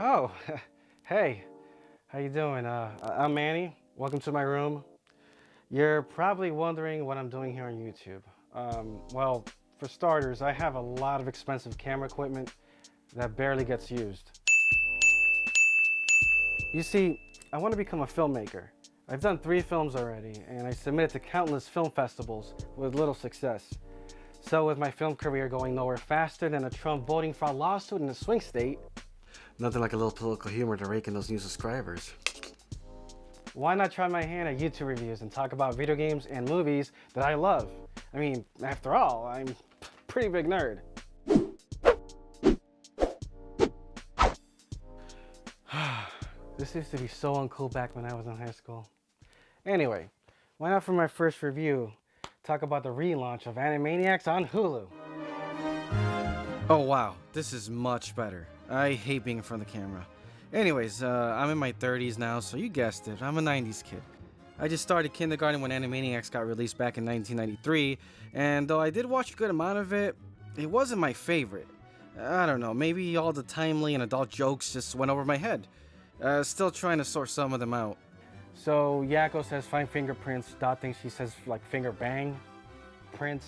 Oh, hey, how you doing? I'm Manny. Welcome to my room. You're probably wondering what I'm doing here on YouTube. Well, for starters, I have a lot of expensive camera equipment that barely gets used. You see, I want to become a filmmaker. I've done 3 films already, and I submitted to countless film festivals with little success. So with my film career going nowhere faster than a Trump voting fraud lawsuit in a swing state, nothing like a little political humor to rake in those new subscribers. Why not try my hand at YouTube reviews and talk about video games and movies that I love? I mean, after all, I'm a pretty big nerd. This used to be so uncool back when I was in high school. Anyway, why not for my first review, talk about the relaunch of Animaniacs on Hulu. Oh wow, this is much better. I hate being in front of the camera. Anyways, I'm in my 30s now, so you guessed it, I'm a 90s kid. I just started kindergarten when Animaniacs got released back in 1993, and though I did watch a good amount of it, it wasn't my favorite. I don't know, maybe all the timely and adult jokes just went over my head. Still trying to sort some of them out. So Yakko says find fingerprints, Dot thinks she says like finger bang prints.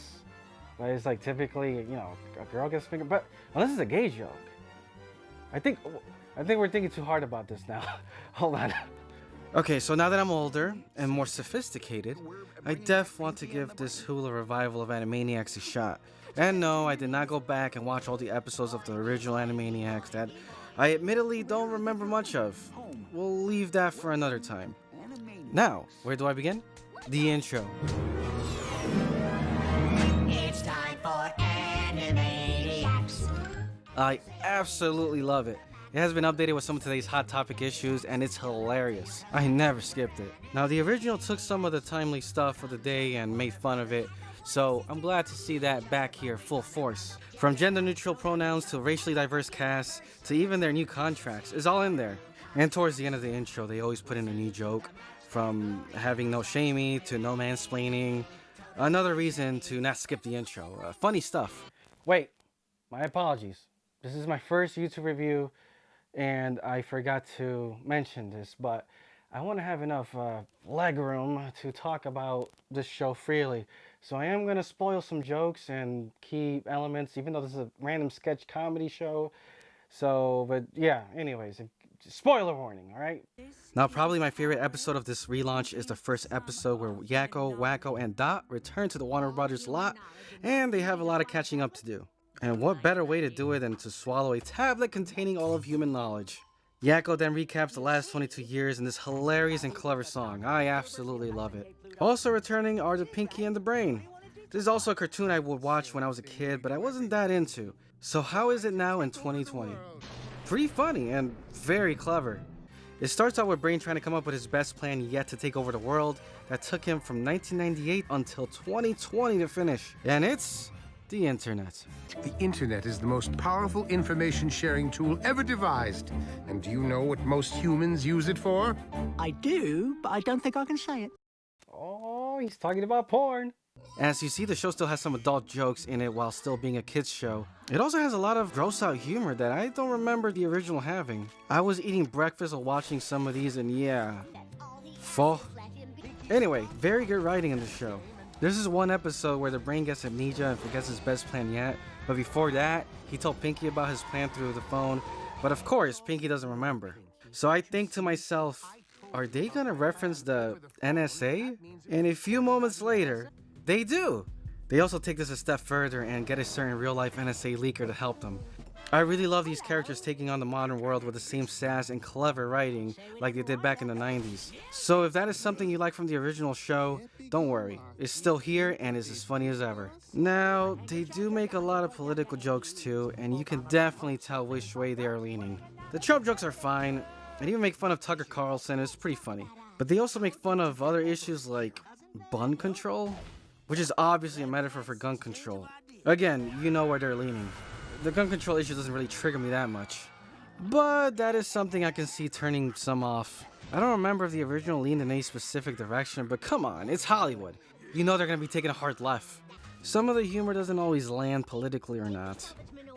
But it's like typically, a girl gets finger, but unless it's a gay joke. I think we're thinking too hard about this now. Hold on. Okay, so now that I'm older and more sophisticated, I want to give this Hulu revival of Animaniacs a shot. And no, I did not go back and watch all the episodes of the original Animaniacs that I admittedly don't remember much of. We'll leave that for another time. Now, where do I begin? The intro. It's time for Animaniacs. I absolutely love it. It has been updated with some of today's hot topic issues, and it's hilarious. I never skipped it. Now, the original took some of the timely stuff of the day and made fun of it, so I'm glad to see that back here full force. From gender-neutral pronouns to racially diverse casts to even their new contracts, is all in there. And towards the end of the intro, they always put in a new joke, from having no shamey to no mansplaining. Another reason to not skip the intro. Funny stuff. Wait, my apologies. This is my first YouTube review, and I forgot to mention this, but I want to have enough leg room to talk about this show freely. So I am going to spoil some jokes and key elements, even though this is a random sketch comedy show. So, but yeah, anyways, spoiler warning, all right? Now, probably my favorite episode of this relaunch is the first episode where Yakko, Wacko, and Dot return to the Warner Brothers lot, and they have a lot of catching up to do. And what better way to do it than to swallow a tablet containing all of human knowledge? Yakko then recaps the last 22 years in this hilarious and clever song. I absolutely love it. Also returning are the Pinky and the Brain. This is also a cartoon I would watch when I was a kid, but I wasn't that into. So how is it now in 2020? Pretty funny and very clever. It starts out with Brain trying to come up with his best plan yet to take over the world that took him from 1998 until 2020 to finish. And it's the internet. The internet is the most powerful information sharing tool ever devised. And do you know what most humans use it for? I do, but I don't think I can say it. Oh, he's talking about porn. As you see, the show still has some adult jokes in it while still being a kids show. It also has a lot of gross out humor that I don't remember the original having. I was eating breakfast while watching some of these, and yeah. Anyway, very good writing in the show. There's this one episode where the Brain gets amnesia and forgets his best plan yet, but before that, he told Pinky about his plan through the phone, but of course, Pinky doesn't remember. So I think to myself, are they gonna reference the NSA? And a few moments later, they do! They also take this a step further and get a certain real-life NSA leaker to help them. I really love these characters taking on the modern world with the same sass and clever writing like they did back in the 90s. So if that is something you like from the original show, don't worry. It's still here and is as funny as ever. Now, they do make a lot of political jokes too, and you can definitely tell which way they are leaning. The Trump jokes are fine, and even make fun of Tucker Carlson. It's pretty funny. But they also make fun of other issues like bun control, which is obviously a metaphor for gun control. Again, you know where they're leaning. The gun control issue doesn't really trigger me that much, but that is something I can see turning some off. I don't remember if the original leaned in any specific direction, but come on, it's Hollywood. You know they're gonna be taking a hard left. Some of the humor doesn't always land politically or not.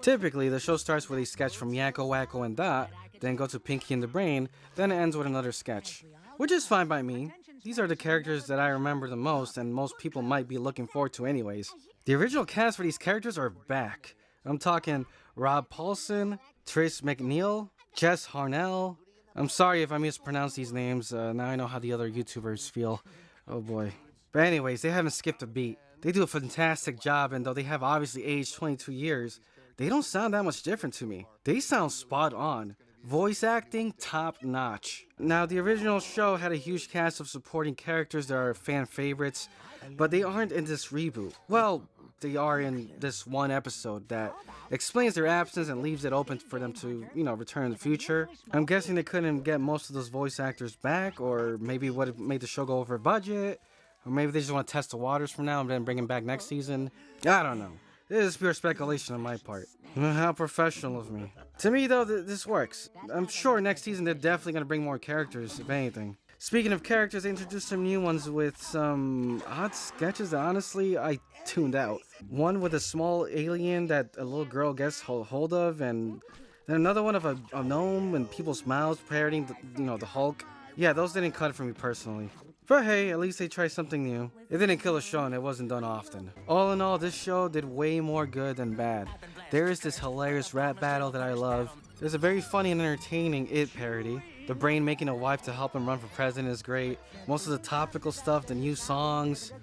Typically, the show starts with a sketch from Yakko, Wacko, and Dot, then go to Pinky and the Brain, then it ends with another sketch. Which is fine by me. These are the characters that I remember the most, and most people might be looking forward to anyways. The original cast for these characters are back. I'm talking Rob Paulson, Trish McNeil, Jess Harnell. I'm sorry if I mispronounced these names, now I know how the other YouTubers feel. Oh boy. But anyways, they haven't skipped a beat. They do a fantastic job, and though they have obviously aged 22 years, they don't sound that much different to me. They sound spot on. Voice acting, top notch. Now, the original show had a huge cast of supporting characters that are fan favorites, but they aren't in this reboot. Well, they are in this one episode that explains their absence and leaves it open for them to, return in the future. I'm guessing they couldn't get most of those voice actors back, or maybe what made the show go over budget, or maybe they just want to test the waters for now and then bring them back next season. I don't know. This is pure speculation on my part. How professional of me. To me, though, this works. I'm sure next season they're definitely going to bring more characters, if anything. Speaking of characters, they introduced some new ones with some odd sketches that honestly I tuned out. One with a small alien that a little girl gets hold of, and then another one of a gnome and people's mouths parodying the Hulk. Yeah, those didn't cut it for me personally. But hey, at least they tried something new. It didn't kill a show and it wasn't done often. All in all, this show did way more good than bad. There is this hilarious rap battle that I love. There's a very funny and entertaining It parody. The Brain making a wife to help him run for president is great. Most of the topical stuff, the new songs.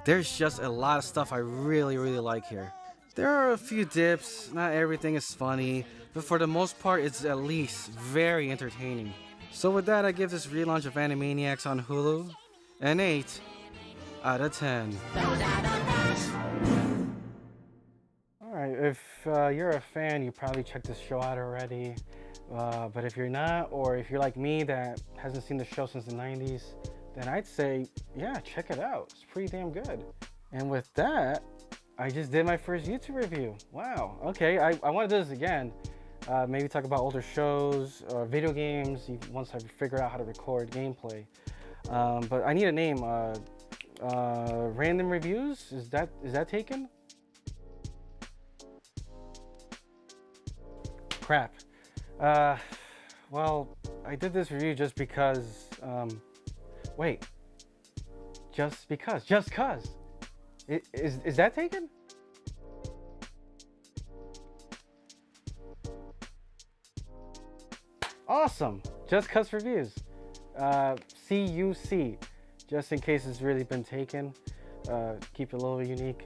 There's just a lot of stuff I really like here. There are a few dips, not everything is funny, but for the most part it's at least very entertaining. So with that, I give this relaunch of Animaniacs on Hulu an 8 out of 10. Alright, if you're a fan, you probably checked this show out already. But if you're not, or if you're like me that hasn't seen the show since the 90s, then I'd say, yeah, check it out. It's pretty damn good. And with that, I just did my first YouTube review. Wow, okay, I want to do this again. Maybe talk about older shows or video games once I figure out how to record gameplay. But I need a name. Random reviews? Is that taken? Crap. Well, I did this review just because. Wait. Just because. Just cause. Is that taken? Awesome. Just Cuz Reviews. CUC. Just in case it's really been taken. Keep it a little unique.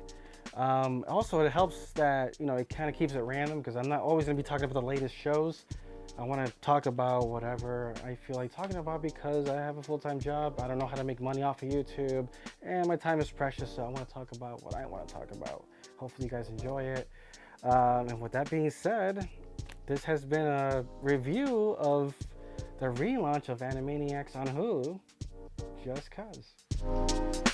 Also, it helps that, it kind of keeps it random because I'm not always going to be talking about the latest shows. I want to talk about whatever I feel like talking about because I have a full-time job. I don't know how to make money off of YouTube, and my time is precious, so I want to talk about what I want to talk about. Hopefully you guys enjoy it. And with that being said, this has been a review of the relaunch of Animaniacs on Hulu, just cuz.